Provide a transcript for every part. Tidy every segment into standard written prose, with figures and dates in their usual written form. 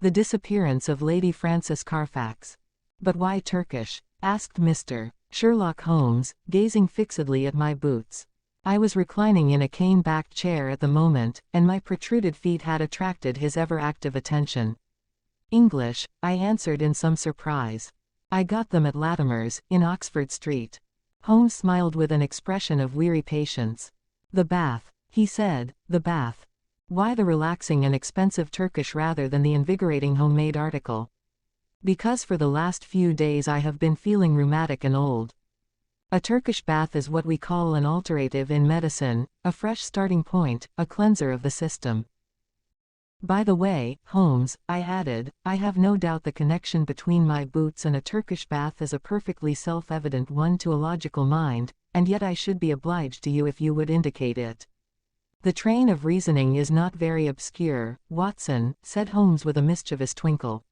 The disappearance of Lady Frances Carfax. But why Turkish? Asked Mr. Sherlock Holmes, gazing fixedly at my boots. I was reclining in a cane-backed chair at the moment, and my protruded feet had attracted his ever-active attention. English, I answered in some surprise. I got them at Latimer's, in Oxford Street. Holmes smiled with an expression of weary patience. The bath, he said, the bath. Why the relaxing and expensive Turkish rather than the invigorating homemade article? Because for the last few days I have been feeling rheumatic and old. A Turkish bath is what we call an alterative in medicine, a fresh starting point, a cleanser of the system. By the way, Holmes, I added, I have no doubt the connection between my boots and a Turkish bath is a perfectly self-evident one to a logical mind, and yet I should be obliged to you if you would indicate it. The train of reasoning is not very obscure, Watson, said Holmes with a mischievous twinkle.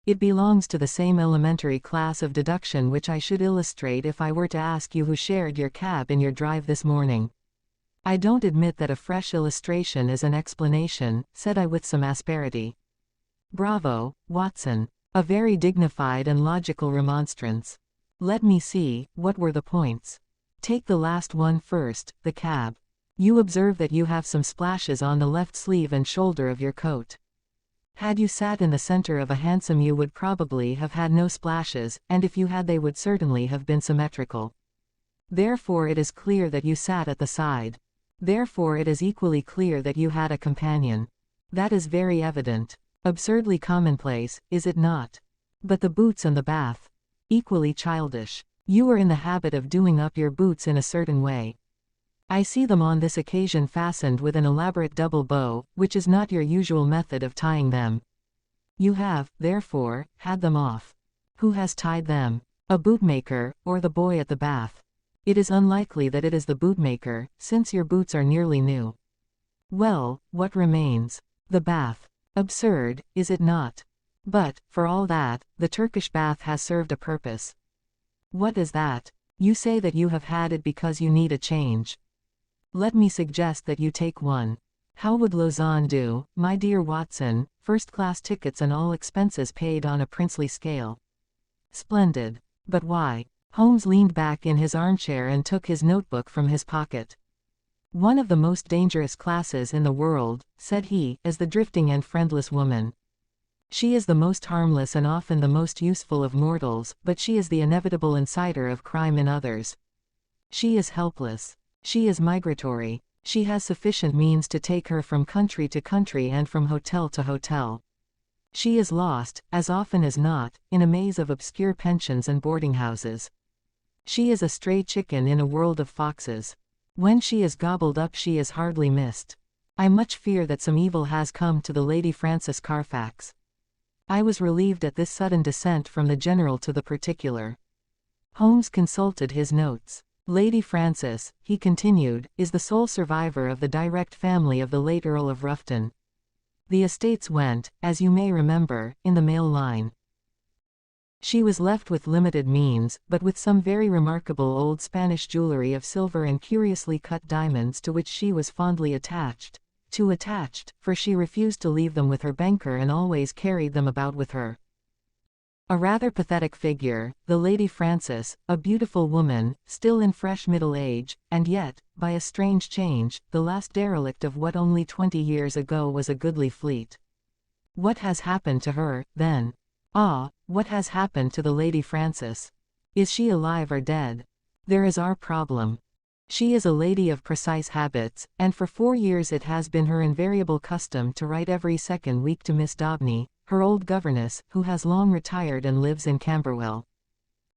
It belongs to the same elementary class of deduction which I should illustrate if I were to ask you who shared your cab in your drive this morning. I don't admit that a fresh illustration is an explanation, said I with some asperity. Bravo, Watson. A very dignified and logical remonstrance. Let me see, what were the points? Take the last one first, the cab. You observe that you have some splashes on the left sleeve and shoulder of your coat. Had you sat in the center of a hansom you would probably have had no splashes, and if you had they would certainly have been symmetrical. Therefore it is clear that you sat at the side. Therefore it is equally clear that you had a companion. That is very evident. Absurdly commonplace, is it not? But the boots and the bath. Equally childish. You were in the habit of doing up your boots in a certain way. I see them on this occasion fastened with an elaborate double bow, which is not your usual method of tying them. You have, therefore, had them off. Who has tied them? A bootmaker, or the boy at the bath? It is unlikely that it is the bootmaker, since your boots are nearly new. Well, what remains? The bath. Absurd, is it not? But, for all that, the Turkish bath has served a purpose. What is that? You say that you have had it because you need a change. Let me suggest that you take one. How would Lausanne do, my dear Watson, first-class tickets and all expenses paid on a princely scale? Splendid. But why? Holmes leaned back in his armchair and took his notebook from his pocket. One of the most dangerous classes in the world, said he, is the drifting and friendless woman. She is the most harmless and often the most useful of mortals, but she is the inevitable inciter of crime in others. She is helpless. She is migratory. She has sufficient means to take her from country to country and from hotel to hotel. She is lost, as often as not, in a maze of obscure pensions and boarding houses. She is a stray chicken in a world of foxes. When she is gobbled up she is hardly missed. I much fear that some evil has come to the Lady Frances Carfax. I was relieved at this sudden descent from the general to the particular. Holmes consulted his notes. Lady Frances, he continued, is the sole survivor of the direct family of the late Earl of Rufton. The estates went, as you may remember, in the male line. She was left with limited means, but with some very remarkable old Spanish jewelry of silver and curiously cut diamonds to which she was fondly attached, for she refused to leave them with her banker and always carried them about with her. A rather pathetic figure, the Lady Frances, a beautiful woman, still in fresh middle age, and yet, by a strange change, the last derelict of what only 20 years ago was a goodly fleet. What has happened to her, then? Ah, what has happened to the Lady Frances? Is she alive or dead? There is our problem. She is a lady of precise habits, and for 4 years it has been her invariable custom to write every second week to Miss Daubeny, her old governess, who has long retired and lives in Camberwell.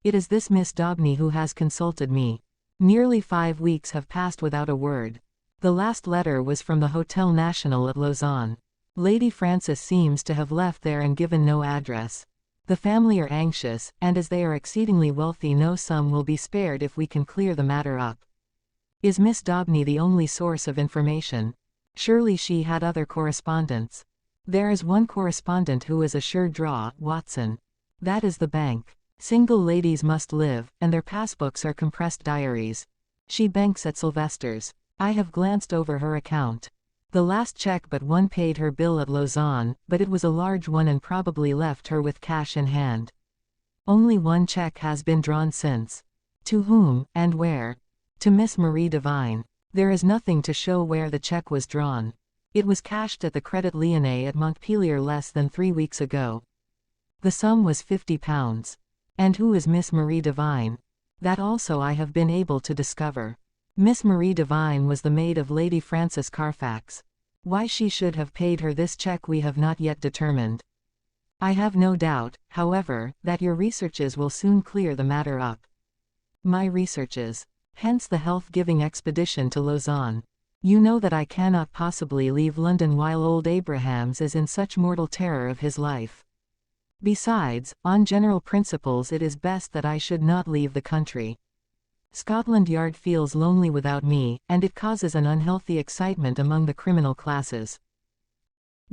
It is this Miss Daubeny who has consulted me. Nearly 5 weeks have passed without a word. The last letter was from the Hotel National at Lausanne. Lady Frances seems to have left there and given no address. The family are anxious, and as they are exceedingly wealthy no sum will be spared if we can clear the matter up. Is Miss Daubeny the only source of information? Surely she had other correspondents. There is one correspondent who is a sure draw, Watson. That is the bank. Single ladies must live, and their passbooks are compressed diaries. She banks at Sylvester's. I have glanced over her account. The last check but one paid her bill at Lausanne, but it was a large one and probably left her with cash in hand. Only one check has been drawn since. To whom, and where? To Miss Marie Devine. There is nothing to show where the check was drawn. It was cashed at the Credit Lyonnais at Montpellier less than 3 weeks ago. The sum was £50. And who is Miss Marie Devine? That also I have been able to discover. Miss Marie Devine was the maid of Lady Frances Carfax. Why she should have paid her this check we have not yet determined. I have no doubt, however, that your researches will soon clear the matter up. My researches. Hence the health-giving expedition to Lausanne. You know that I cannot possibly leave London while old Abrahams is in such mortal terror of his life. Besides, on general principles it is best that I should not leave the country. Scotland Yard feels lonely without me, and it causes an unhealthy excitement among the criminal classes.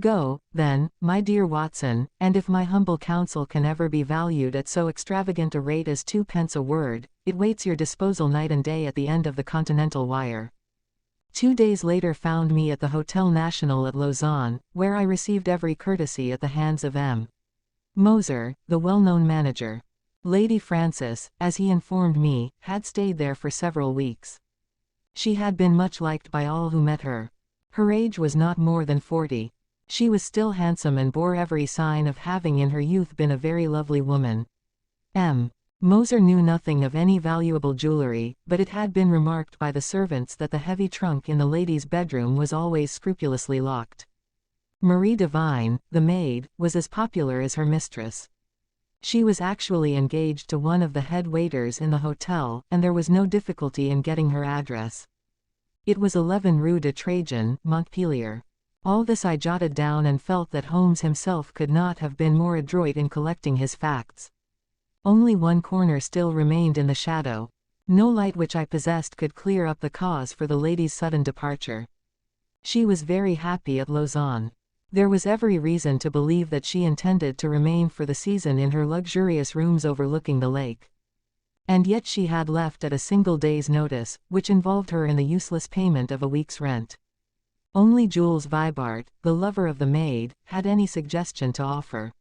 Go, then, my dear Watson, and if my humble counsel can ever be valued at so extravagant a rate as 2 pence a word, it waits your disposal night and day at the end of the Continental wire. 2 days later found me at the Hotel National at Lausanne, where I received every courtesy at the hands of M. Moser, the well-known manager. Lady Frances, as he informed me, had stayed there for several weeks. She had been much liked by all who met her. Her age was not more than 40. She was still handsome and bore every sign of having in her youth been a very lovely woman. M. Moser knew nothing of any valuable jewelry, but it had been remarked by the servants that the heavy trunk in the lady's bedroom was always scrupulously locked. Marie Devine, the maid, was as popular as her mistress. She was actually engaged to one of the head waiters in the hotel, and there was no difficulty in getting her address. It was 11 Rue de Trajan, Montpellier. All this I jotted down and felt that Holmes himself could not have been more adroit in collecting his facts. Only one corner still remained in the shadow. No light which I possessed could clear up the cause for the lady's sudden departure. She was very happy at Lausanne. There was every reason to believe that she intended to remain for the season in her luxurious rooms overlooking the lake. And yet she had left at a single day's notice, which involved her in the useless payment of a week's rent. Only Jules Vibart, the lover of the maid, had any suggestion to offer.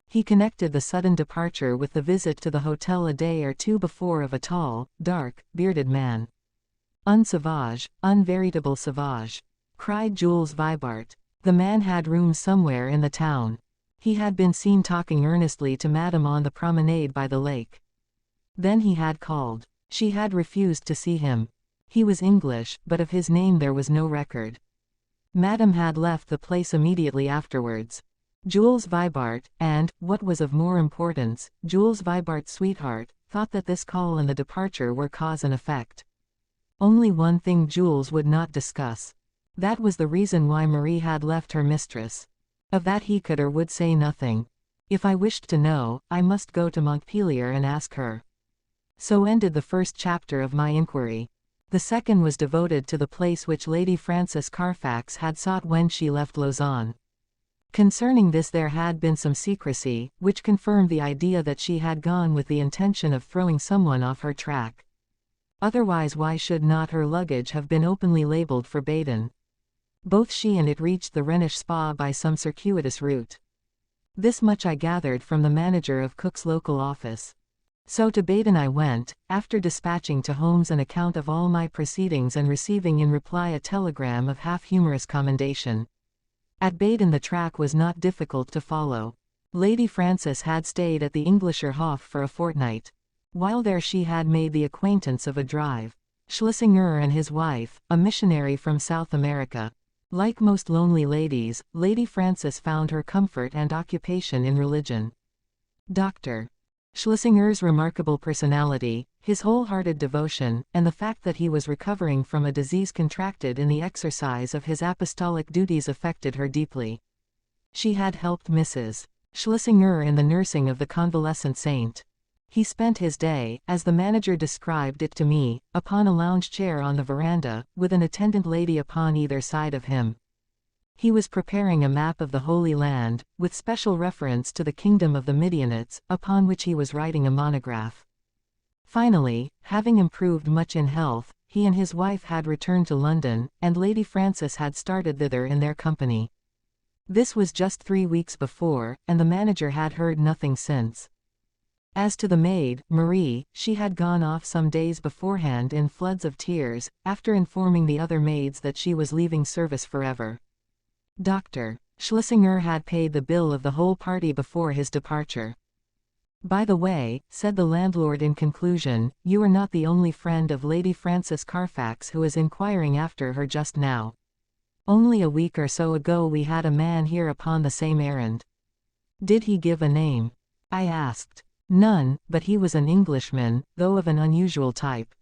He connected the sudden departure with the visit to the hotel a day or two before of a tall, dark, bearded man. "Un sauvage, un véritable sauvage," cried Jules Vibart. The man had rooms somewhere in the town. He had been seen talking earnestly to Madame on the promenade by the lake. Then he had called. She had refused to see him. He was English, but of his name there was no record. Madame had left the place immediately afterwards. Jules Vibart, and, what was of more importance, Jules Vibart's sweetheart, thought that this call and the departure were cause and effect. Only one thing Jules would not discuss. That was the reason why Marie had left her mistress. Of that he could or would say nothing. If I wished to know, I must go to Montpellier and ask her. So ended the first chapter of my inquiry. The second was devoted to the place which Lady Frances Carfax had sought when she left Lausanne. Concerning this there had been some secrecy, which confirmed the idea that she had gone with the intention of throwing someone off her track. Otherwise why should not her luggage have been openly labeled for Baden? Both she and it reached the Rhenish spa by some circuitous route. This much I gathered from the manager of Cook's local office. So to Baden I went, after dispatching to Holmes an account of all my proceedings and receiving in reply a telegram of half-humorous commendation. At Baden the track was not difficult to follow. Lady Frances had stayed at the Englischer Hof for a fortnight. While there she had made the acquaintance of a drive. Schlesinger and his wife, a missionary from South America. Like most lonely ladies, Lady Frances found her comfort and occupation in religion. Dr. Schlesinger's remarkable personality, his wholehearted devotion, and the fact that he was recovering from a disease contracted in the exercise of his apostolic duties affected her deeply. She had helped Mrs. Schlesinger in the nursing of the convalescent saint. He spent his day, as the manager described it to me, upon a lounge chair on the veranda, with an attendant lady upon either side of him. He was preparing a map of the Holy Land, with special reference to the kingdom of the Midianites, upon which he was writing a monograph. Finally, having improved much in health, he and his wife had returned to London, and Lady Frances had started thither in their company. This was just 3 weeks before, and the manager had heard nothing since. As to the maid, Marie, she had gone off some days beforehand in floods of tears, after informing the other maids that she was leaving service forever. Dr. Schlesinger had paid the bill of the whole party before his departure. "By the way," said the landlord in conclusion, "you are not the only friend of Lady Frances Carfax who is inquiring after her just now. Only a week or so ago we had a man here upon the same errand." "Did he give a name?" I asked. "None, but he was an Englishman, though of an unusual type."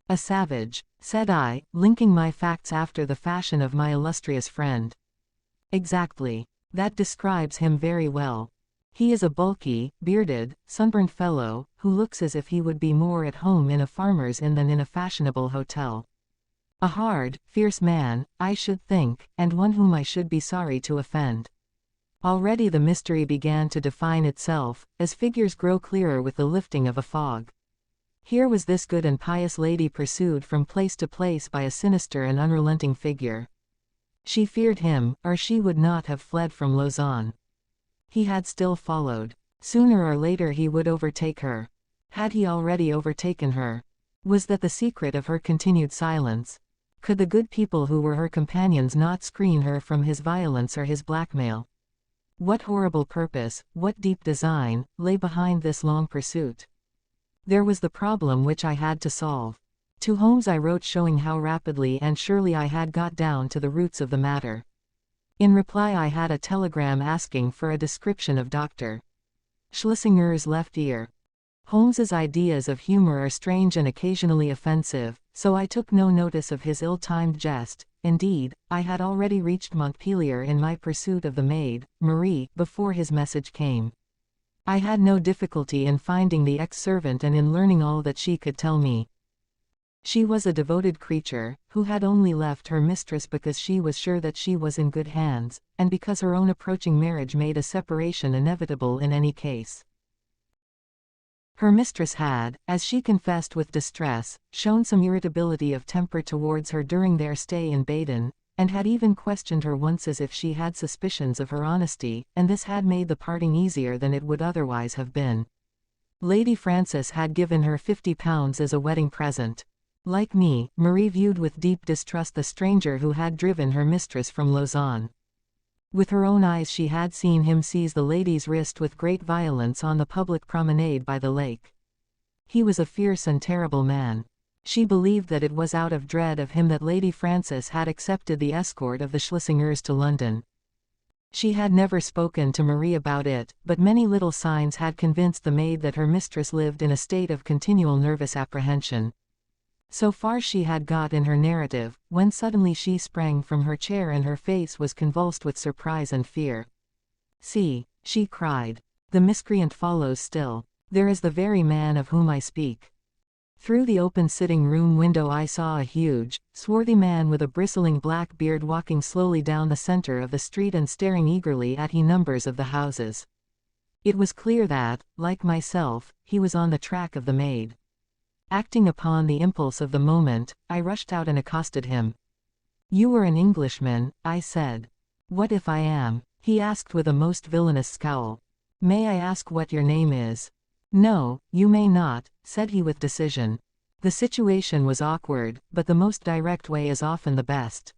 "A savage," said I, linking my facts after the fashion of my illustrious friend. "Exactly. That describes him very well. He is a bulky, bearded, sunburned fellow, who looks as if he would be more at home in a farmer's inn than in a fashionable hotel. A hard, fierce man, I should think, and one whom I should be sorry to offend." Already the mystery began to define itself, as figures grow clearer with the lifting of a fog. Here was this good and pious lady pursued from place to place by a sinister and unrelenting figure. She feared him, or she would not have fled from Lausanne. He had still followed. Sooner or later he would overtake her. Had he already overtaken her? Was that the secret of her continued silence? Could the good people who were her companions not screen her from his violence or his blackmail? What horrible purpose, what deep design, lay behind this long pursuit? There was the problem which I had to solve. To Holmes I wrote showing how rapidly and surely I had got down to the roots of the matter. In reply I had a telegram asking for a description of Dr. Schlesinger's left ear. Holmes's ideas of humor are strange and occasionally offensive, so I took no notice of his ill-timed jest. Indeed, I had already reached Montpelier in my pursuit of the maid, Marie, before his message came. I had no difficulty in finding the ex-servant and in learning all that she could tell me. She was a devoted creature, who had only left her mistress because she was sure that she was in good hands, and because her own approaching marriage made a separation inevitable in any case. Her mistress had, as she confessed with distress, shown some irritability of temper towards her during their stay in Baden, and had even questioned her once as if she had suspicions of her honesty, and this had made the parting easier than it would otherwise have been. Lady Frances had given her £50 as a wedding present. Like me, Marie viewed with deep distrust the stranger who had driven her mistress from Lausanne. With her own eyes she had seen him seize the lady's wrist with great violence on the public promenade by the lake. He was a fierce and terrible man. She believed that it was out of dread of him that Lady Frances had accepted the escort of the Schlesingers to London. She had never spoken to Marie about it, but many little signs had convinced the maid that her mistress lived in a state of continual nervous apprehension. So far she had got in her narrative, when suddenly she sprang from her chair and her face was convulsed with surprise and fear. "See," she cried. "The miscreant follows still. There is the very man of whom I speak." Through the open sitting-room window I saw a huge, swarthy man with a bristling black beard walking slowly down the center of the street and staring eagerly at numbers of the houses. It was clear that, like myself, he was on the track of the maid. Acting upon the impulse of the moment, I rushed out and accosted him. "You are an Englishman," I said. "What if I am?" he asked with a most villainous scowl. "May I ask what your name is?" "No, you may not," said he with decision. The situation was awkward, but the most direct way is often the best.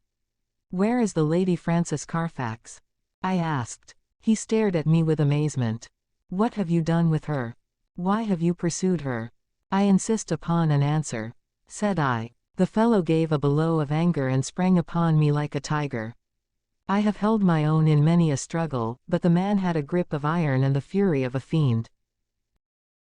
"Where is the Lady Frances Carfax?" I asked. He stared at me with amazement. "What have you done with her? Why have you pursued her?" "I insist upon an answer," said I. The fellow gave a bellow of anger and sprang upon me like a tiger. I have held my own in many a struggle, but the man had a grip of iron and the fury of a fiend.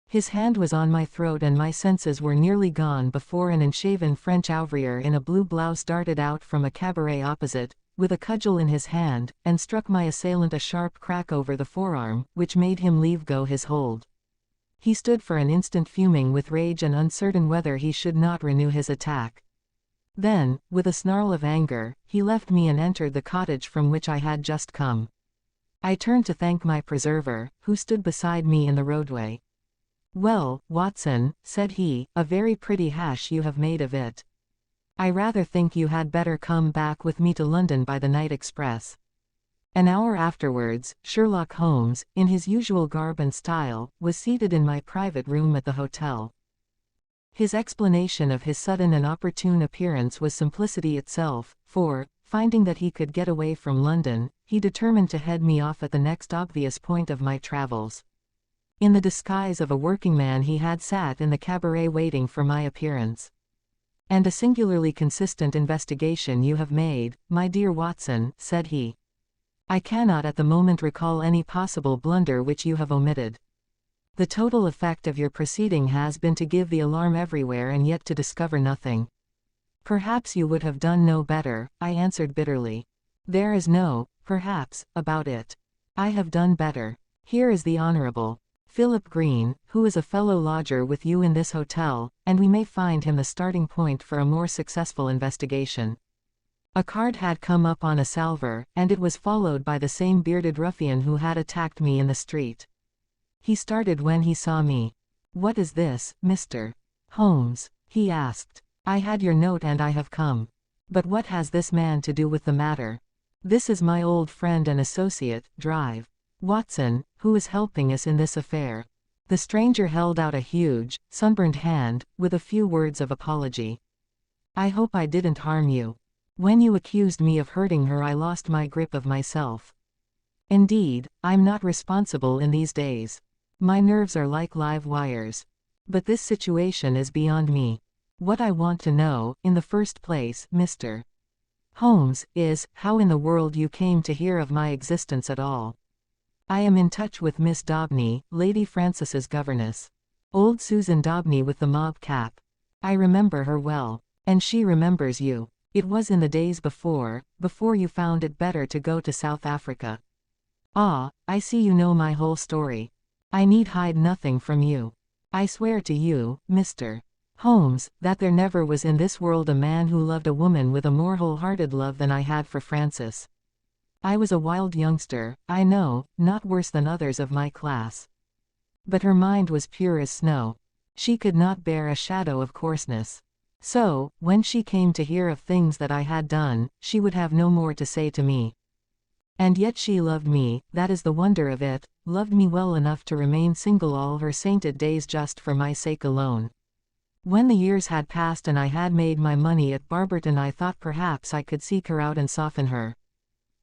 His hand was on my throat and my senses were nearly gone before an unshaven French ouvrier in a blue blouse darted out from a cabaret opposite, with a cudgel in his hand, and struck my assailant a sharp crack over the forearm, which made him leave go his hold. He stood for an instant fuming with rage and uncertain whether he should not renew his attack. Then, with a snarl of anger, he left me and entered the cottage from which I had just come. I turned to thank my preserver, who stood beside me in the roadway. "Well, Watson," said he, "a very pretty hash you have made of it. I rather think you had better come back with me to London by the night express. An hour afterwards, Sherlock Holmes, in his usual garb and style, was seated in my private room at the hotel. His explanation of his sudden and opportune appearance was simplicity itself, for, finding that he could get away from London, he determined to head me off at the next obvious point of my travels. In the disguise of a workingman he had sat in the cabaret waiting for my appearance. "And a singularly consistent investigation you have made, my dear Watson," said he. "I cannot at the moment recall any possible blunder which you have omitted. The total effect of your proceeding has been to give the alarm everywhere and yet to discover nothing." "Perhaps you would have done no better," I answered bitterly. "There is no perhaps about it. I have done better. Here is the Honorable Philip Green, who is a fellow lodger with you in this hotel, and we may find him the starting point for a more successful investigation." A card had come up on a salver, and it was followed by the same bearded ruffian who had attacked me in the street. He started when he saw me. "What is this, Mr. Holmes?" he asked. "I had your note and I have come. But what has this man to do with the matter?" "This is my old friend and associate, Drive Watson, who is helping us in this affair." The stranger held out a huge, sunburned hand, with a few words of apology. "I hope I didn't harm you. When you accused me of hurting her I lost my grip of myself. Indeed, I'm not responsible in these days. My nerves are like live wires. But this situation is beyond me. What I want to know, in the first place, Mr. Holmes, is, how in the world you came to hear of my existence at all. I am in touch with Miss Daubeny, Lady Frances's governess. Old Susan Daubeny with the mob cap. I remember her well. And she remembers you. It was in the days before you found it better to go to South Africa. Ah, I see you know my whole story. I need hide nothing from you. I swear to you, Mr. Holmes, that there never was in this world a man who loved a woman with a more wholehearted love than I had for Frances. I was a wild youngster, I know, not worse than others of my class. But her mind was pure as snow. She could not bear a shadow of coarseness. So, when she came to hear of things that I had done, she would have no more to say to me. And yet she loved me, that is the wonder of it, loved me well enough to remain single all her sainted days just for my sake alone. When the years had passed and I had made my money at Barberton I thought perhaps I could seek her out and soften her.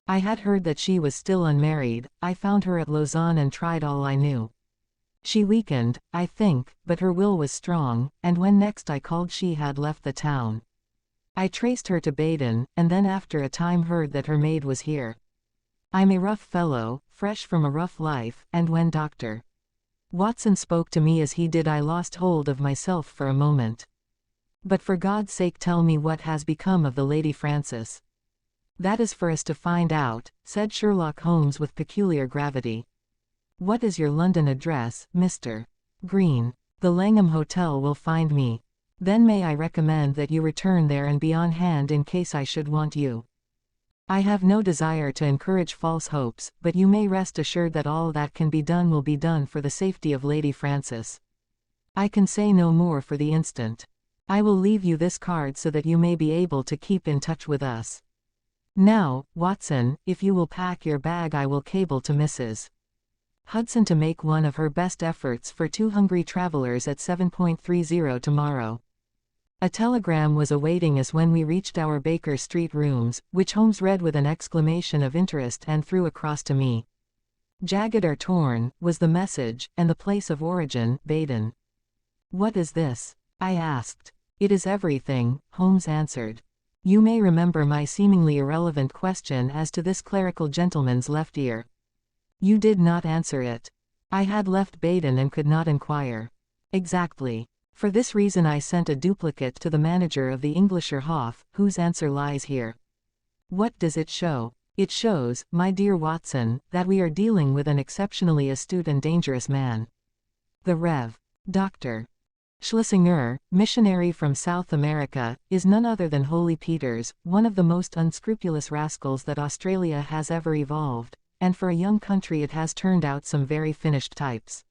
I had heard that she was still unmarried. I found her at Lausanne and tried all I knew. She weakened, I think, but her will was strong, and when next I called she had left the town. I traced her to Baden, and then after a time heard that her maid was here. I'm a rough fellow, fresh from a rough life, and when Dr. Watson spoke to me as he did I lost hold of myself for a moment. But for God's sake tell me what has become of the Lady Frances. That is for us to find out, said Sherlock Holmes with peculiar gravity. What is your London address, Mr. Green? The Langham Hotel will find me. Then may I recommend that you return there and be on hand in case I should want you. I have no desire to encourage false hopes, but you may rest assured that all that can be done will be done for the safety of Lady Frances. I can say no more for the instant. I will leave you this card so that you may be able to keep in touch with us. Now, Watson, if you will pack your bag I will cable to Mrs. Hudson to make one of her best efforts for 2 hungry travelers at 7:30 tomorrow. A telegram was awaiting us when we reached our Baker Street rooms, which Holmes read with an exclamation of interest and threw across to me. Jagged or torn, was the message, and the place of origin, Baden. What is this? I asked. It is everything, Holmes answered. You may remember my seemingly irrelevant question as to this clerical gentleman's left ear. You did not answer it. I had left Baden and could not inquire. Exactly. For this reason I sent a duplicate to the manager of the Englischer Hof, whose answer lies here. What does it show? It shows, my dear Watson, that we are dealing with an exceptionally astute and dangerous man. The Rev. Dr. Schlesinger, missionary from South America, is none other than Holy Peters, one of the most unscrupulous rascals that Australia has ever evolved, and for a young country it has turned out some very finished types.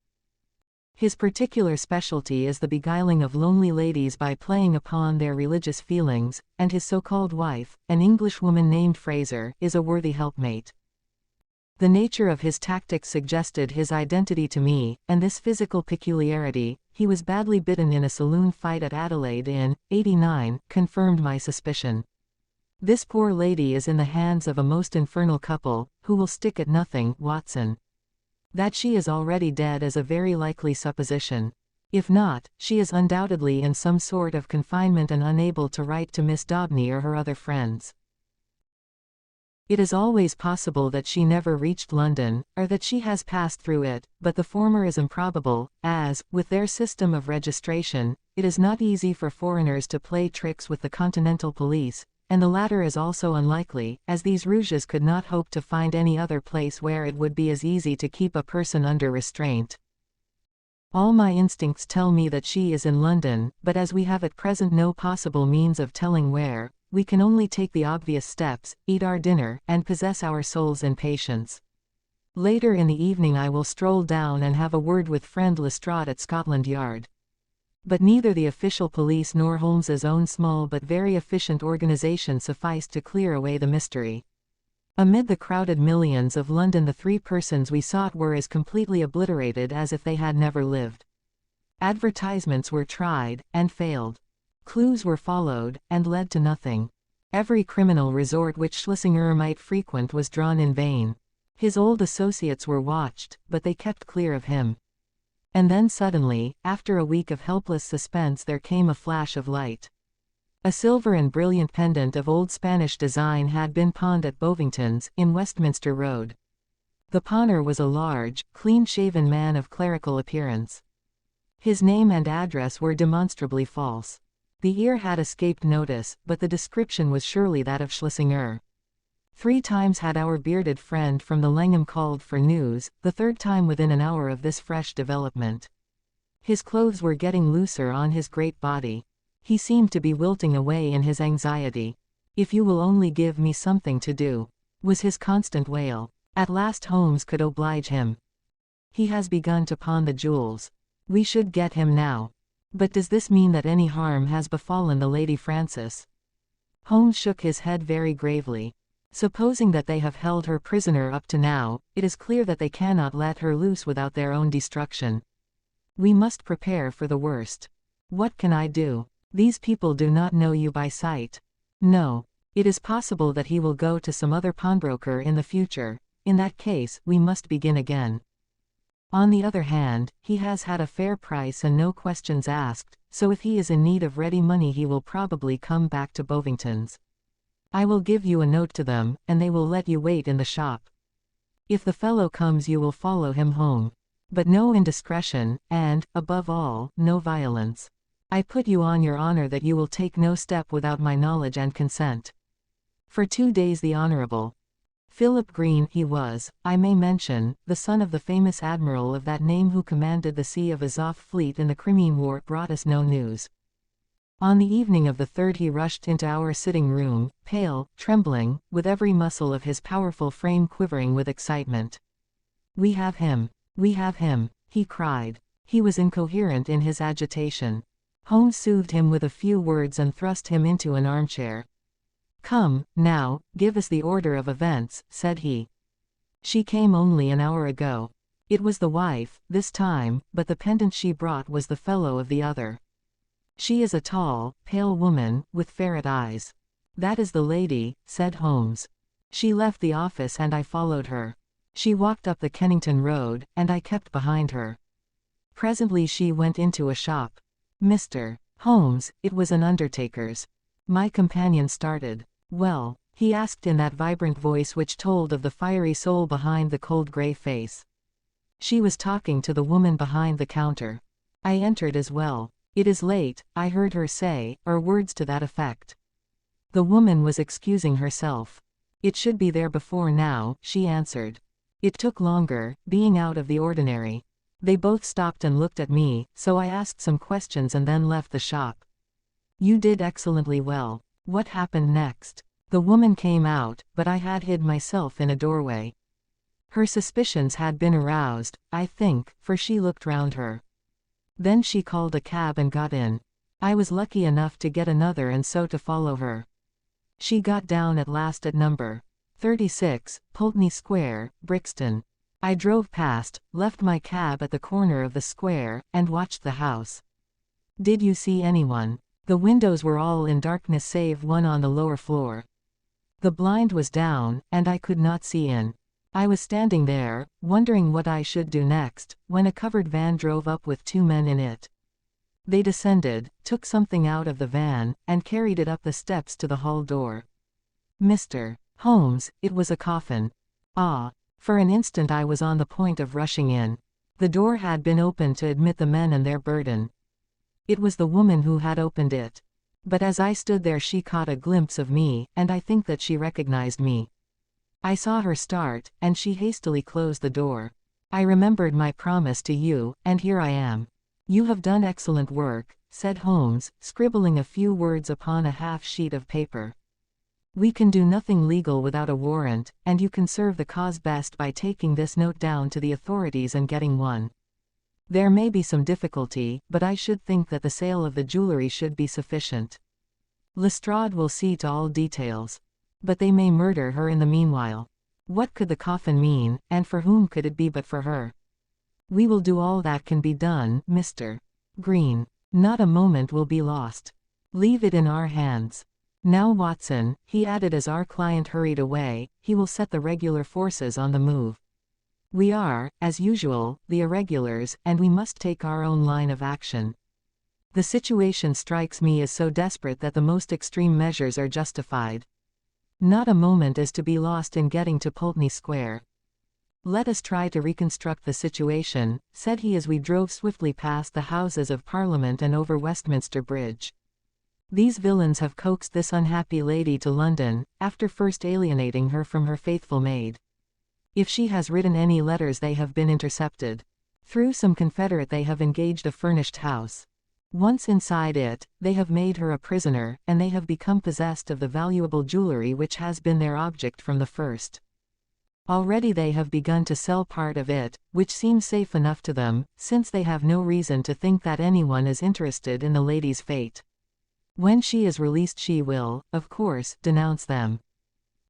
His particular specialty is the beguiling of lonely ladies by playing upon their religious feelings, and his so-called wife, an Englishwoman named Fraser, is a worthy helpmate. The nature of his tactics suggested his identity to me, and this physical peculiarity, he was badly bitten in a saloon fight at Adelaide in '89, confirmed my suspicion. This poor lady is in the hands of a most infernal couple, who will stick at nothing, Watson. That she is already dead is a very likely supposition. If not, she is undoubtedly in some sort of confinement and unable to write to Miss Daubney or her other friends. It is always possible that she never reached London, or that she has passed through it, but the former is improbable, as, with their system of registration, it is not easy for foreigners to play tricks with the continental police, and the latter is also unlikely, as these rouges could not hope to find any other place where it would be as easy to keep a person under restraint. All my instincts tell me that she is in London, but as we have at present no possible means of telling where, we can only take the obvious steps, eat our dinner, and possess our souls in patience. Later in the evening I will stroll down and have a word with friend Lestrade at Scotland Yard. But neither the official police nor Holmes's own small but very efficient organization sufficed to clear away the mystery. Amid the crowded millions of London the three persons we sought were as completely obliterated as if they had never lived. Advertisements were tried, and failed. Clues were followed, and led to nothing. Every criminal resort which Schlesinger might frequent was drawn in vain. His old associates were watched, but they kept clear of him. And then suddenly, after a week of helpless suspense, there came a flash of light. A silver and brilliant pendant of old Spanish design had been pawned at Bovington's, in Westminster Road. The pawner was a large, clean-shaven man of clerical appearance. His name and address were demonstrably false. The ear had escaped notice, but the description was surely that of Schlesinger. 3 times had our bearded friend from the Langham called for news, the 3rd time within an hour of this fresh development. His clothes were getting looser on his great body. He seemed to be wilting away in his anxiety. "If you will only give me something to do," was his constant wail. At last Holmes could oblige him. "He has begun to pawn the jewels. We should get him now. But does this mean that any harm has befallen the Lady Frances?" Holmes shook his head very gravely. "Supposing that they have held her prisoner up to now, it is clear that they cannot let her loose without their own destruction. We must prepare for the worst. What can I do? These people do not know you by sight. No. It is possible that he will go to some other pawnbroker in the future. In that case, we must begin again. On the other hand, he has had a fair price and no questions asked, so if he is in need of ready money he will probably come back to Bovington's. I will give you a note to them, and they will let you wait in the shop. If the fellow comes you will follow him home. But no indiscretion, and, above all, no violence. I put you on your honor that you will take no step without my knowledge and consent." For 2 days the Honorable Philip Green, he was, I may mention, the son of the famous admiral of that name who commanded the Sea of Azov fleet in the Crimean War, brought us no news. On the evening of the 3rd he rushed into our sitting room, pale, trembling, with every muscle of his powerful frame quivering with excitement. "We have him! We have him!" he cried. He was incoherent in his agitation. Holmes soothed him with a few words and thrust him into an armchair. "Come, now, give us the order of events," said he. "She came only an hour ago. It was the wife, this time, but the pendant she brought was the fellow of the other. She is a tall, pale woman, with ferret eyes." "That is the lady," said Holmes. "She left the office and I followed her. She walked up the Kennington Road, and I kept behind her. Presently she went into a shop. Mr. Holmes, it was an undertaker's." My companion started. "Well?" he asked in that vibrant voice which told of the fiery soul behind the cold grey face. "She was talking to the woman behind the counter. I entered as well. 'It is late,' I heard her say, or words to that effect. The woman was excusing herself. 'It should be there before now,' she answered. It took longer, being out of the ordinary. They both stopped and looked at me, so I asked some questions and then left the shop." "You did excellently well. What happened next?" "The woman came out, but I had hid myself in a doorway. Her suspicions had been aroused, I think, for she looked round her. Then she called a cab and got in. I was lucky enough to get another and so to follow her. She got down at last at number 36, Pulteney Square, Brixton. I drove past, left my cab at the corner of the square, and watched the house. Did you see anyone? The windows were all in darkness save one on the lower floor. The blind was down, and I could not see in. I was standing there, wondering what I should do next, when a covered van drove up with 2 men in it. They descended, took something out of the van, and carried it up the steps to the hall door. Mr. Holmes, it was a coffin. Ah! For an instant I was on the point of rushing in. The door had been opened to admit the men and their burden. It was the woman who had opened it. But as I stood there she caught a glimpse of me, and I think that she recognized me. I saw her start, and she hastily closed the door. I remembered my promise to you, and here I am. You have done excellent work, said Holmes, scribbling a few words upon a half sheet of paper. We can do nothing legal without a warrant, and you can serve the cause best by taking this note down to the authorities and getting one. There may be some difficulty, but I should think that the sale of the jewelry should be sufficient. Lestrade will see to all details. But they may murder her in the meanwhile. What could the coffin mean, and for whom could it be but for her? We will do all that can be done, Mr. Green. Not a moment will be lost. Leave it in our hands. Now Watson, he added as our client hurried away, he will set the regular forces on the move. We are, as usual, the irregulars, and we must take our own line of action. The situation strikes me as so desperate that the most extreme measures are justified. Not a moment is to be lost in getting to Pulteney Square. Let us try to reconstruct the situation, said he as we drove swiftly past the Houses of Parliament and over Westminster Bridge. These villains have coaxed this unhappy lady to London, after first alienating her from her faithful maid. If she has written any letters they have been intercepted. Through some confederate they have engaged a furnished house. Once inside it, they have made her a prisoner, and they have become possessed of the valuable jewelry which has been their object from the first. Already they have begun to sell part of it, which seems safe enough to them, since they have no reason to think that anyone is interested in the lady's fate. When she is released she will, of course, denounce them.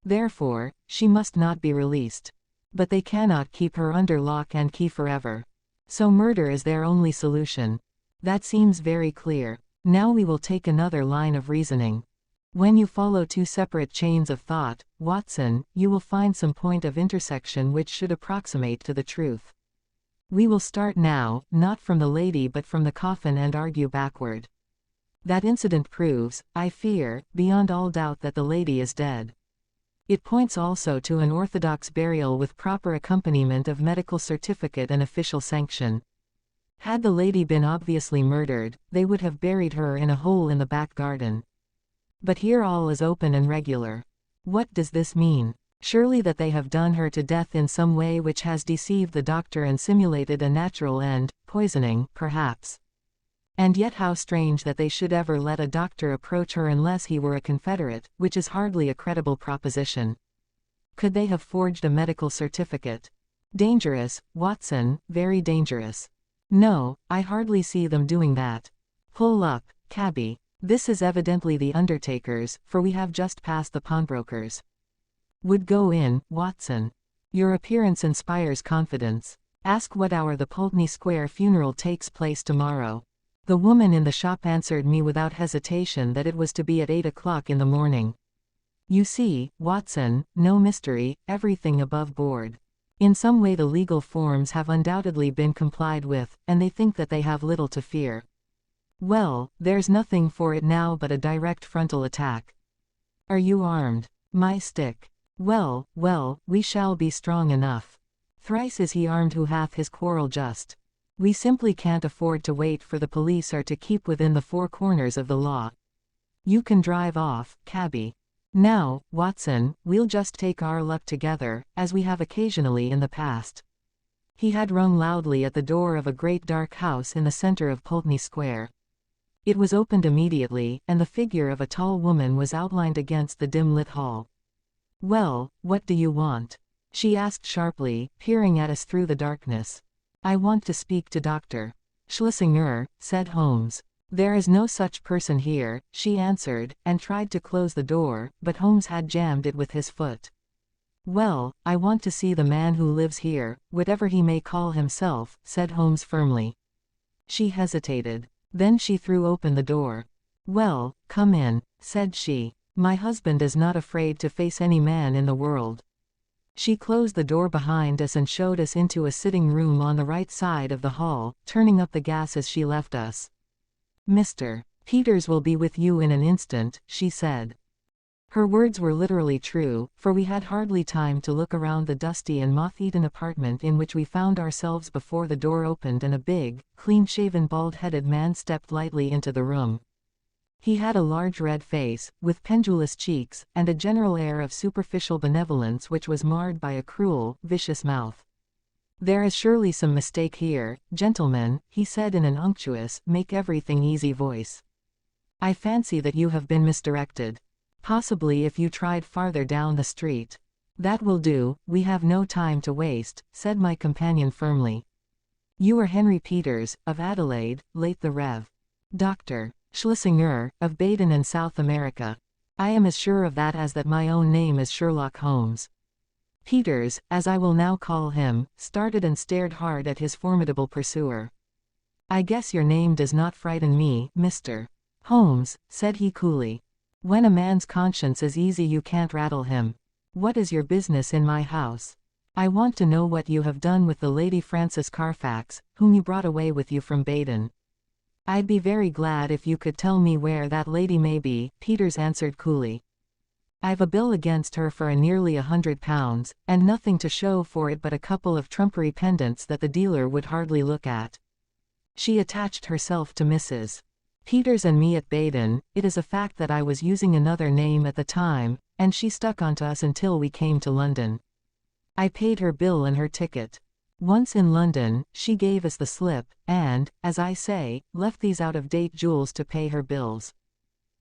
Therefore, she must not be released. But they cannot keep her under lock and key forever. So murder is their only solution. That seems very clear. Now we will take another line of reasoning. When you follow 2 separate chains of thought, Watson, you will find some point of intersection which should approximate to the truth. We will start now, not from the lady but from the coffin and argue backward. That incident proves, I fear, beyond all doubt that the lady is dead. It points also to an orthodox burial with proper accompaniment of medical certificate and official sanction. Had the lady been obviously murdered, they would have buried her in a hole in the back garden. But here all is open and regular. What does this mean? Surely that they have done her to death in some way which has deceived the doctor and simulated a natural end, poisoning, perhaps. And yet how strange that they should ever let a doctor approach her unless he were a confederate, which is hardly a credible proposition. Could they have forged a medical certificate? Dangerous, Watson, very dangerous. No, I hardly see them doing that. Pull up, cabby. This is evidently the undertaker's, for we have just passed the pawnbroker's. Would go in, Watson. Your appearance inspires confidence. Ask what hour the Pulteney Square funeral takes place tomorrow. The woman in the shop answered me without hesitation that it was to be at 8 o'clock in the morning. You see, Watson, no mystery, everything above board. In some way the legal forms have undoubtedly been complied with, and they think that they have little to fear. Well, there's nothing for it now but a direct frontal attack. Are you armed? My stick. Well, we shall be strong enough. Thrice is he armed who hath his quarrel just. We simply can't afford to wait for the police or to keep within the 4 corners of the law. You can drive off, cabby. Now, Watson, we'll just take our luck together, as we have occasionally in the past. He had rung loudly at the door of a great dark house in the center of Pulteney Square. It was opened immediately, and the figure of a tall woman was outlined against the dim-lit hall. Well, what do you want? She asked sharply, peering at us through the darkness. I want to speak to Dr. Schlesinger, said Holmes. There is no such person here, she answered, and tried to close the door, but Holmes had jammed it with his foot. Well, I want to see the man who lives here, whatever he may call himself, said Holmes firmly. She hesitated. Then she threw open the door. Well, come in, said she. My husband is not afraid to face any man in the world. She closed the door behind us and showed us into a sitting room on the right side of the hall, turning up the gas as she left us. Mr. Peters will be with you in an instant, she said. Her words were literally true, for we had hardly time to look around the dusty and moth-eaten apartment in which we found ourselves before the door opened and a big, clean-shaven bald-headed man stepped lightly into the room. He had a large red face, with pendulous cheeks, and a general air of superficial benevolence which was marred by a cruel, vicious mouth. There is surely some mistake here, gentlemen, he said in an unctuous, make-everything-easy voice. I fancy that you have been misdirected. Possibly if you tried farther down the street. That will do, we have no time to waste, said my companion firmly. You are Henry Peters, of Adelaide, late the Rev. Dr. Schlesinger, of Baden in South America. I am as sure of that as that my own name is Sherlock Holmes. Peters, as I will now call him, started and stared hard at his formidable pursuer. I guess your name does not frighten me, Mr. Holmes, said he coolly. When a man's conscience is easy you can't rattle him. What is your business in my house? I want to know what you have done with the Lady Frances Carfax, whom you brought away with you from Baden. I'd be very glad if you could tell me where that lady may be, Peters answered coolly. I've a bill against her for nearly £100, and nothing to show for it but a couple of trumpery pendants that the dealer would hardly look at. She attached herself to Mrs. Peters and me at Baden. It is a fact that I was using another name at the time, and she stuck onto us until we came to London. I paid her bill and her ticket. Once in London, she gave us the slip, and, as I say, left these out-of-date jewels to pay her bills.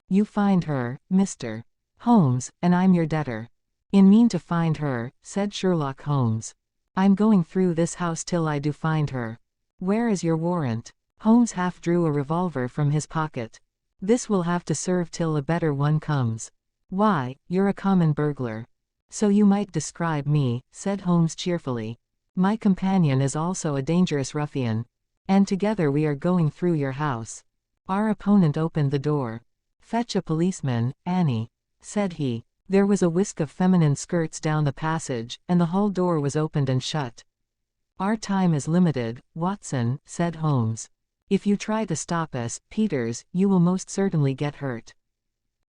You find her, Mr. Holmes, and I'm your debtor. In mean to find her, said Sherlock Holmes. I'm going through this house till I do find her. Where is your warrant? Holmes half drew a revolver from his pocket. This will have to serve till a better one comes. Why, you're a common burglar. So you might describe me, said Holmes cheerfully. My companion is also a dangerous ruffian. And together we are going through your house. Our opponent opened the door. Fetch a policeman, Annie, said he. There was a whisk of feminine skirts down the passage, and the hall door was opened and shut. Our time is limited, Watson, said Holmes. If you try to stop us, Peters, you will most certainly get hurt.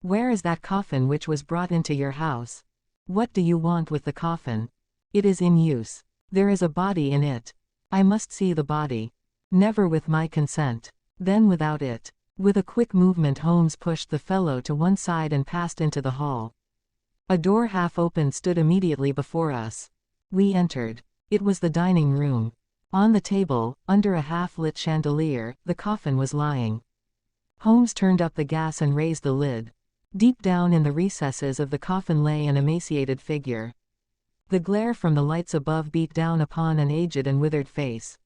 Where is that coffin which was brought into your house? What do you want with the coffin? It is in use. There is a body in it. I must see the body. Never with my consent. Then without it. With a quick movement Holmes pushed the fellow to one side and passed into the hall. A door half open stood immediately before us. We entered. It was the dining room. On the table, under a half-lit chandelier, the coffin was lying. Holmes turned up the gas and raised the lid. Deep down in the recesses of the coffin lay an emaciated figure. The glare from the lights above beat down upon an aged and withered face.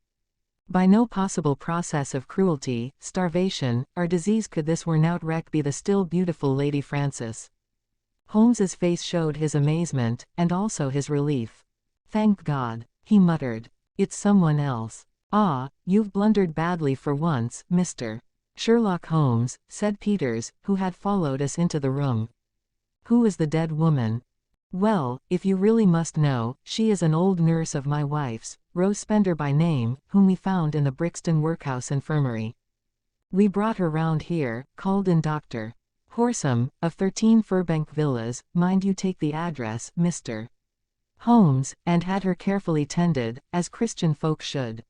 By no possible process of cruelty, starvation, or disease could this worn-out wreck be the still beautiful Lady Frances. Holmes's face showed his amazement, and also his relief. Thank God, he muttered. It's someone else. Ah, you've blundered badly for once, Mr. Sherlock Holmes, said Peters, who had followed us into the room. Who is the dead woman? Well, if you really must know, she is an old nurse of my wife's, Rose Spender by name, whom we found in the Brixton Workhouse infirmary. We brought her round here, called in Dr. Horsam, of 13 Furbank Villas, mind you take the address, Mr. Holmes, and had her carefully tended, as Christian folk should.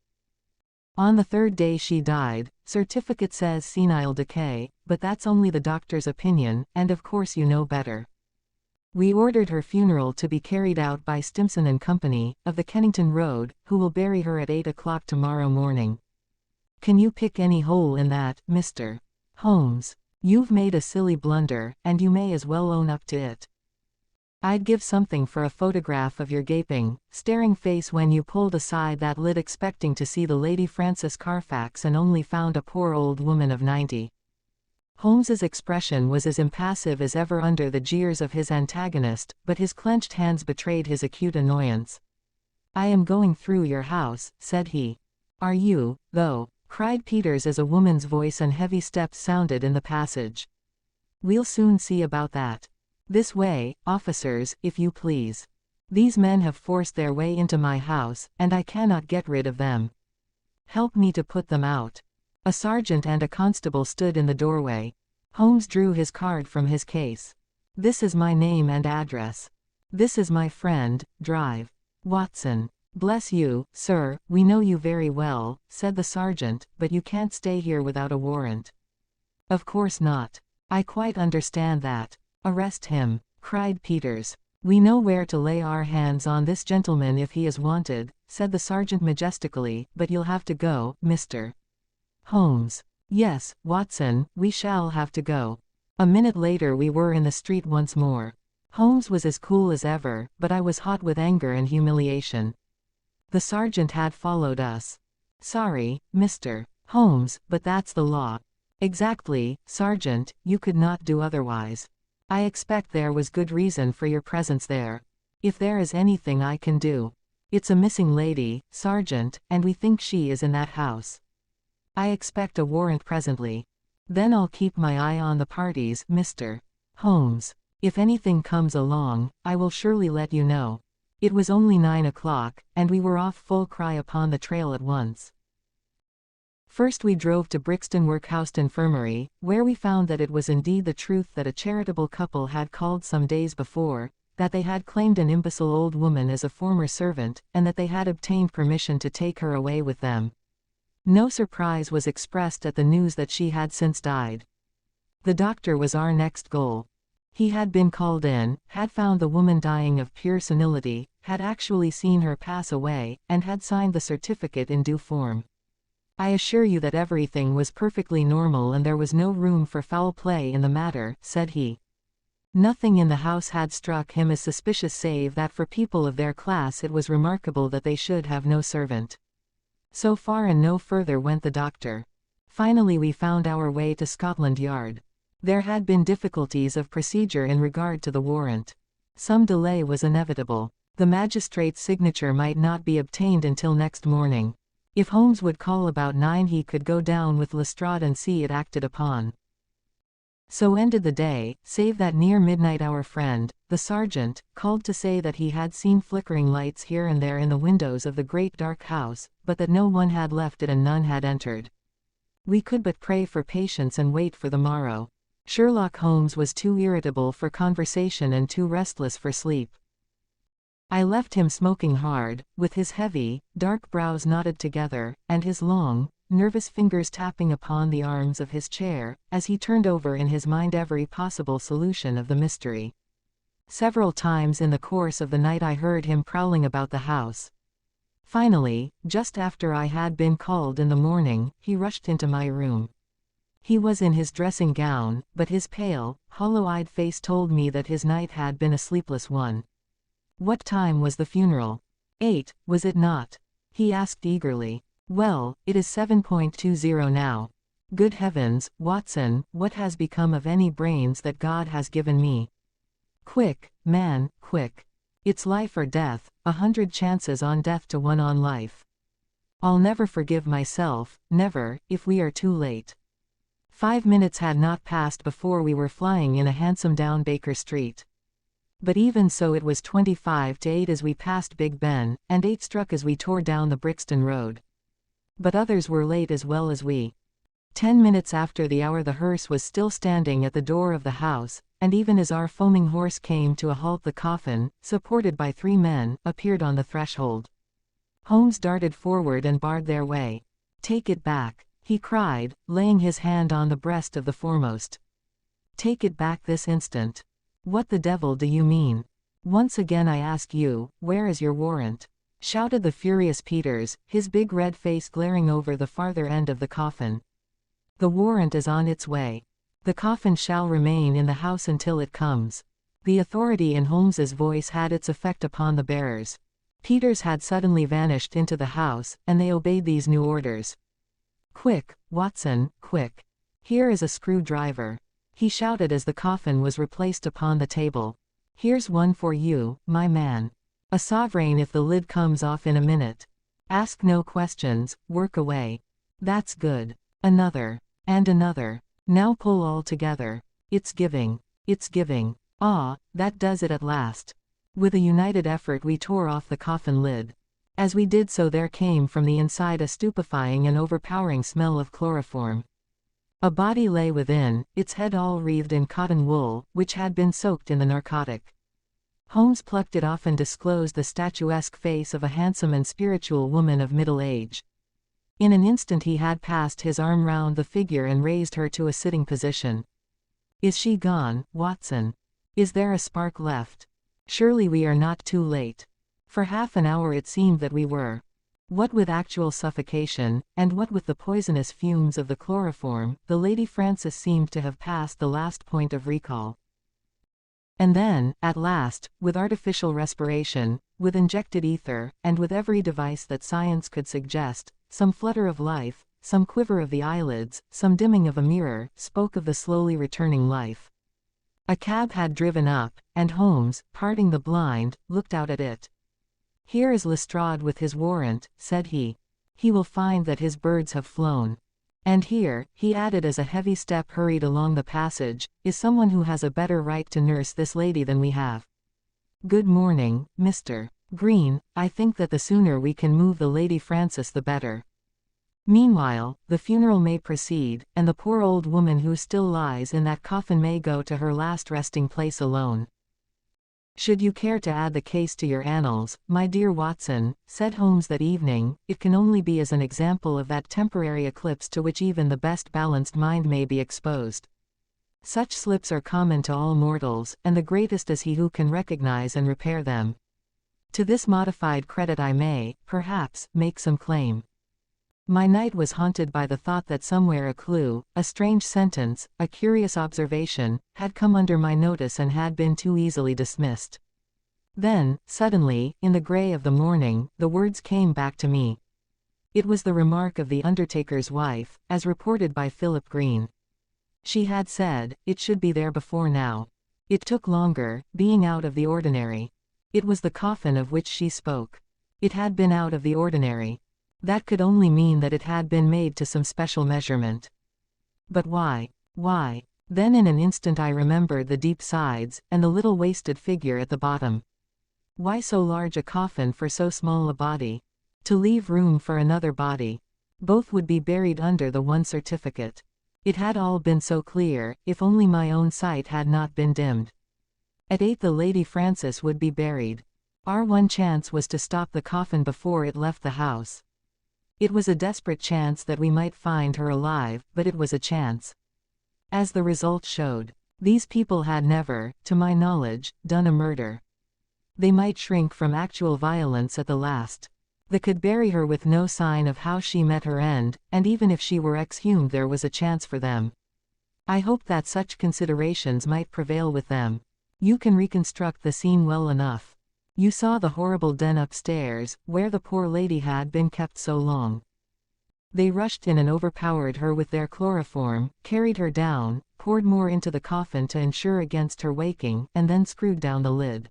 On the third day she died. Certificate says senile decay, but that's only the doctor's opinion, and of course you know better. We ordered her funeral to be carried out by Stimson and Company, of the Kennington Road, who will bury her at 8 o'clock tomorrow morning. Can you pick any hole in that, Mr. Holmes? You've made a silly blunder, and you may as well own up to it. I'd give something for a photograph of your gaping, staring face when you pulled aside that lid expecting to see the Lady Frances Carfax and only found a poor old woman of 90. Holmes's expression was as impassive as ever under the jeers of his antagonist, but his clenched hands betrayed his acute annoyance. "I am going through your house," said he. "Are you, though?" cried Peters as a woman's voice and heavy steps sounded in the passage. "We'll soon see about that. This way, officers, if you please. These men have forced their way into my house, and I cannot get rid of them. Help me to put them out." A sergeant and a constable stood in the doorway. Holmes drew his card from his case. "This is my name and address. This is my friend, Drive. Watson." "Bless you, sir, we know you very well," said the sergeant, "but you can't stay here without a warrant." "Of course not. I quite understand that." "Arrest him," cried Peters. "We know where to lay our hands on this gentleman if he is wanted," said the sergeant majestically, "but you'll have to go, Mr. Holmes." "Yes, Watson, we shall have to go." A minute later we were in the street once more. Holmes was as cool as ever, but I was hot with anger and humiliation. The sergeant had followed us. "Sorry, Mr. Holmes, but that's the law." "Exactly, Sergeant, you could not do otherwise. I expect there was good reason for your presence there. If there is anything I can do. It's a missing lady, Sergeant, and we think she is in that house. I expect a warrant presently. Then I'll keep my eye on the parties, Mr. Holmes. If anything comes along, I will surely let you know." It was only 9 o'clock, and we were off full cry upon the trail at once. First we drove to Brixton Workhouse Infirmary, where we found that it was indeed the truth that a charitable couple had called some days before, that they had claimed an imbecile old woman as a former servant, and that they had obtained permission to take her away with them. No surprise was expressed at the news that she had since died. The doctor was our next goal. He had been called in, had found the woman dying of pure senility, had actually seen her pass away, and had signed the certificate in due form. "I assure you that everything was perfectly normal and there was no room for foul play in the matter," said he. Nothing in the house had struck him as suspicious save that for people of their class it was remarkable that they should have no servant. So far and no further went the doctor. Finally we found our way to Scotland Yard. There had been difficulties of procedure in regard to the warrant. Some delay was inevitable. The magistrate's signature might not be obtained until next morning. If Holmes would call about 9 he could go down with Lestrade and see it acted upon. So ended the day, save that near midnight our friend, the sergeant, called to say that he had seen flickering lights here and there in the windows of the great dark house, but that no one had left it and none had entered. We could but pray for patience and wait for the morrow. Sherlock Holmes was too irritable for conversation and too restless for sleep. I left him smoking hard, with his heavy, dark brows knotted together, and his long, nervous fingers tapping upon the arms of his chair, as he turned over in his mind every possible solution of the mystery. Several times in the course of the night I heard him prowling about the house. Finally, just after I had been called in the morning, he rushed into my room. He was in his dressing gown, but his pale, hollow-eyed face told me that his night had been a sleepless one. "What time was the funeral?" 8, was it not?" he asked eagerly. "Well, it is 7:20 now. Good heavens, Watson, what has become of any brains that God has given me? Quick, man, quick. It's life or death, 100 chances on death to 1 on life. I'll never forgive myself, never, if we are too late." 5 minutes had not passed before we were flying in a hansom down Baker Street. But even so it was 25 to 8 as we passed Big Ben, and 8 struck as we tore down the Brixton Road. But others were late as well as we. 10 minutes after the hour the hearse was still standing at the door of the house, and even as our foaming horse came to a halt the coffin, supported by 3 men, appeared on the threshold. Holmes darted forward and barred their way. "Take it back," he cried, laying his hand on the breast of the foremost. "Take it back this instant." "What the devil do you mean? Once again I ask you, where is your warrant?" shouted the furious Peters, his big red face glaring over the farther end of the coffin. "The warrant is on its way. The coffin shall remain in the house until it comes. The authority in Holmes's voice had its effect upon the bearers. Peters had suddenly vanished into the house, and they obeyed these new orders. "Quick, Watson, quick. Here is a screwdriver," he shouted as the coffin was replaced upon the table. "Here's one for you, my man. A sovereign if the lid comes off in a minute. Ask no questions, work away. That's good. Another. And another. Now pull all together. It's giving. It's giving. Ah, that does it at last." With a united effort we tore off the coffin lid. As we did so there came from the inside a stupefying and overpowering smell of chloroform. A body lay within, its head all wreathed in cotton wool, which had been soaked in the narcotic. Holmes plucked it off and disclosed the statuesque face of a handsome and spiritual woman of middle age. In an instant he had passed his arm round the figure and raised her to a sitting position. "Is she gone, Watson? Is there a spark left? Surely we are not too late." For half an hour it seemed that we were. What with actual suffocation, and what with the poisonous fumes of the chloroform, the Lady Frances seemed to have passed the last point of recall. And then, at last, with artificial respiration, with injected ether, and with every device that science could suggest, some flutter of life, some quiver of the eyelids, some dimming of a mirror, spoke of the slowly returning life. A cab had driven up, and Holmes, parting the blind, looked out at it. "Here is Lestrade with his warrant," said he. "He will find that his birds have flown. And here," he added as a heavy step hurried along the passage, "is someone who has a better right to nurse this lady than we have. Good morning, Mr. Green. I think that the sooner we can move the Lady Frances the better. Meanwhile, the funeral may proceed, and the poor old woman who still lies in that coffin may go to her last resting place alone." "Should you care to add the case to your annals, my dear Watson," said Holmes that evening, "it can only be as an example of that temporary eclipse to which even the best balanced mind may be exposed. Such slips are common to all mortals, and the greatest is he who can recognize and repair them. To this modified credit I may, perhaps, make some claim. My night was haunted by the thought that somewhere a clue, a strange sentence, a curious observation, had come under my notice and had been too easily dismissed. Then, suddenly, in the grey of the morning, the words came back to me. It was the remark of the undertaker's wife, as reported by Philip Green. She had said, it should be there before now. It took longer, being out of the ordinary. It was the coffin of which she spoke. It had been out of the ordinary. That could only mean that it had been made to some special measurement. But why? Why? Then in an instant I remembered the deep sides, and the little wasted figure at the bottom. Why so large a coffin for so small a body? To leave room for another body. Both would be buried under the one certificate. It had all been so clear, if only my own sight had not been dimmed. At 8 the Lady Frances would be buried. Our one chance was to stop the coffin before it left the house. It was a desperate chance that we might find her alive, but it was a chance. As the result showed, these people had never, to my knowledge, done a murder. They might shrink from actual violence at the last. They could bury her with no sign of how she met her end, and even if she were exhumed there was a chance for them. I hoped that such considerations might prevail with them. You can reconstruct the scene well enough. You saw the horrible den upstairs, where the poor lady had been kept so long. They rushed in and overpowered her with their chloroform, carried her down, poured more into the coffin to ensure against her waking, and then screwed down the lid.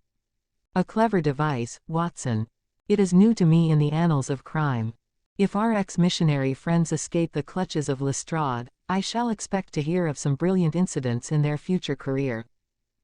A clever device, Watson. It is new to me in the annals of crime. If our ex-missionary friends escape the clutches of Lestrade, I shall expect to hear of some brilliant incidents in their future career.